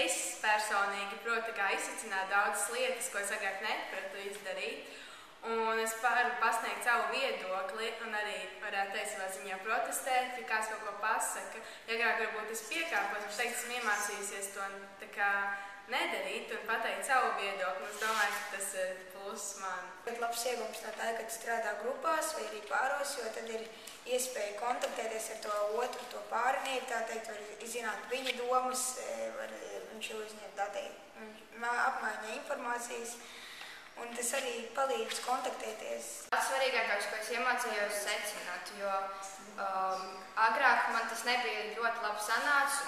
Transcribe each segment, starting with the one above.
Es personīgi protu izsacināt daudzas lietas, ko es agrāk nepratu izdarīt. Un es varu pasniegt savu viedokli un arī varētu teikt savā ziņā protestēt, ja kāds kaut ko pasaka. Ja agrāk varbūt es piekāpos, bet teikt, esmu iemācījusies to nedarīt un pateikt savu viedokli. Es domāju, ka tas ir pluss man. Bet labs iegūms no tā, kad strādā grupās vai arī pāros, jo tad ir iespēja kontaktēties ar to otru, to pārinieku, tā teikt, var izzināt viņa domas, var viņš uzņemt, tā teikt, apmaiņā informācijas. Un tas arī palīdz kontaktēties. Svarīgākais, ko es iemācījos, secināt, jo agrāk man tas nebija ļoti labi sanācis.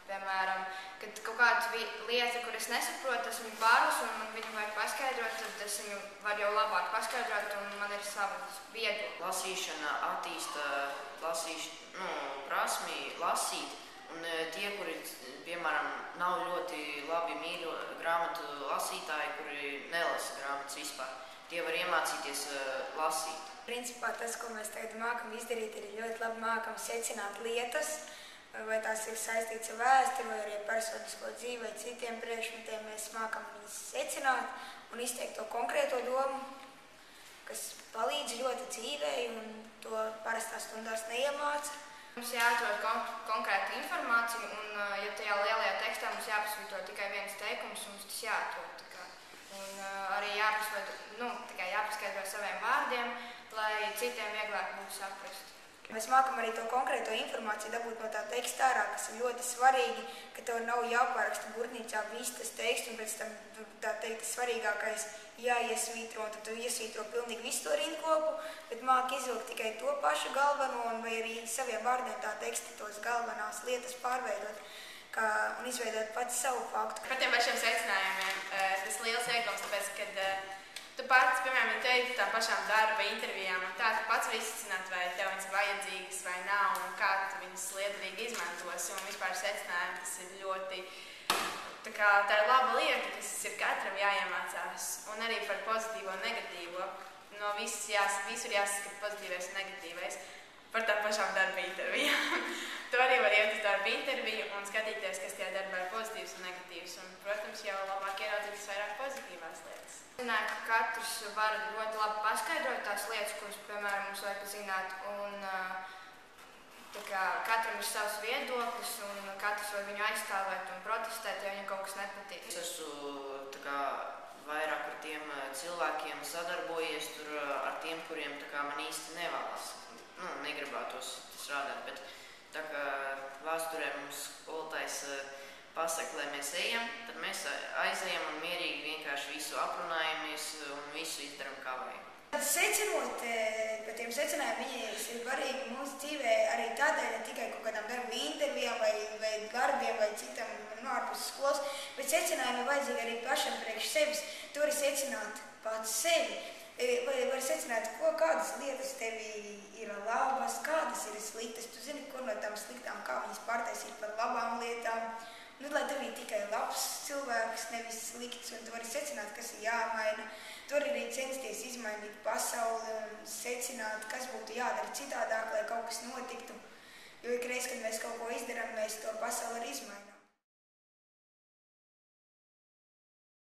Piemēram, kad kaut kāda lieta, kur es nesaprotu, es viņu pārus un man viņu vajag paskaidrot, tad es viņu varu jau labāk paskaidrot un man ir savas viedokļi. Lasīšana attīsta prasmi lasīt. Un tie, kuri, piemēram, nav ļoti labi mīļu grāmatu lasītāji, kuri nelasa grāmatas vispār, tie var iemācīties lasīt. Principā tas, ko mēs tagad mākam izdarīt, ir ļoti labi mākam secināt lietas, vai tās ir saistīts ar vēsturi, vai arī personisko dzīvi, vai citiem priekšmetiem. Mēs mākam viņus secināt un izteikt to konkrēto domu, kas palīdz ļoti dzīvei un to parastās stundās neiemāca. Mums jāatrod konkrēta informācija, un ja tajā lielajā tekstā mums jāpasvītro tikai viens teikums, mums tas jāatrod. Un arī jāpaskaidro saviem vārdiem, lai citiem vieglāk būtu saprast. Mēs mākam arī to konkrēto informāciju dabūt no tā teksta ārā, kas ir ļoti svarīgi, ka tev nav jāparaksta burtnīcā viss tas teksts, un pēc tam, tā teikt, svarīgākais jāiesvītro, un tad tu iesvītro pilnīgi visu to rindkopu, bet māki izvilkt tikai to pašu galveno, vai arī saviem vārdiem tā teksta tos galvenās lietas pārveidot un izveidot pats savu faktu. Par tiem pašiem secinājumiem tas liels iegums, tāpēc, kad tu pats, piemēram, ja teiktu tā pašām darba intervijām, un tā, tu pats vari izcināt, vai tev viņas vajadzīgas vai nav, un kā tu viņas liederīgi izmantosi, un vispār secinājumi, tas ir ļoti, tā ir laba lieta, kas ir katram jāiemācās, un arī par pozitīvo un negatīvo. No visur jāsaskat pozitīvais un negatīvais. Par tām pašām darba intervijām. Tu arī vari iet uz darba interviju un skatīties, kas tajā darbā ir pozitīvs un negatīvs, un, protams, jau labāk ieraudzīt vairāk pozitīvās lietas. Zināju, ka katrs var ļoti labi paskaidrot tās lietas, kuras, piemēram, mums vajag zināt, un katram ir savs viedoklis, un katrs var viņu aizstāvēt un protestēt, ja viņam kaut kas nepatīk. Es esmu vairāk ar tiem cilvēkiem sadarbojies, ar tiem, kuriem man īsti nevēlas. Negribētos strādāt, bet tā kā vēsturē mums skolotājs pasaka, lai mēs ejam, tad mēs aizejam un mierīgi vienkārši visu aprunājamies un visu izdaram kā vajag. Secinot par tiem secinājumiem, viņi ir svarīgi mūsu dzīvē arī tādēļ, ne tikai kaut kādām darba intervijām vai darbiem vai citam ārpus skolas, bet secinājumi ir vajadzīgi arī pašam priekš sevis. Tu vari secināt pats sevi. Var secināt, kādas lietas tevi ir labas, kādas ir sliktas. Tu zini, kur no tām sliktām, kā viņas pārtaisīt par labām lietām. Lai tev ir tikai labs cilvēks, nevis slikts, un tu vari secināt, kas ir jāmaina. Tu vari arī censties izmainīt pasauli un secināt, kas būtu jādara citādāk, lai kaut kas notiktu. Jo ikreiz, kad mēs kaut ko izdarām, mēs to pasauli arī izmainām.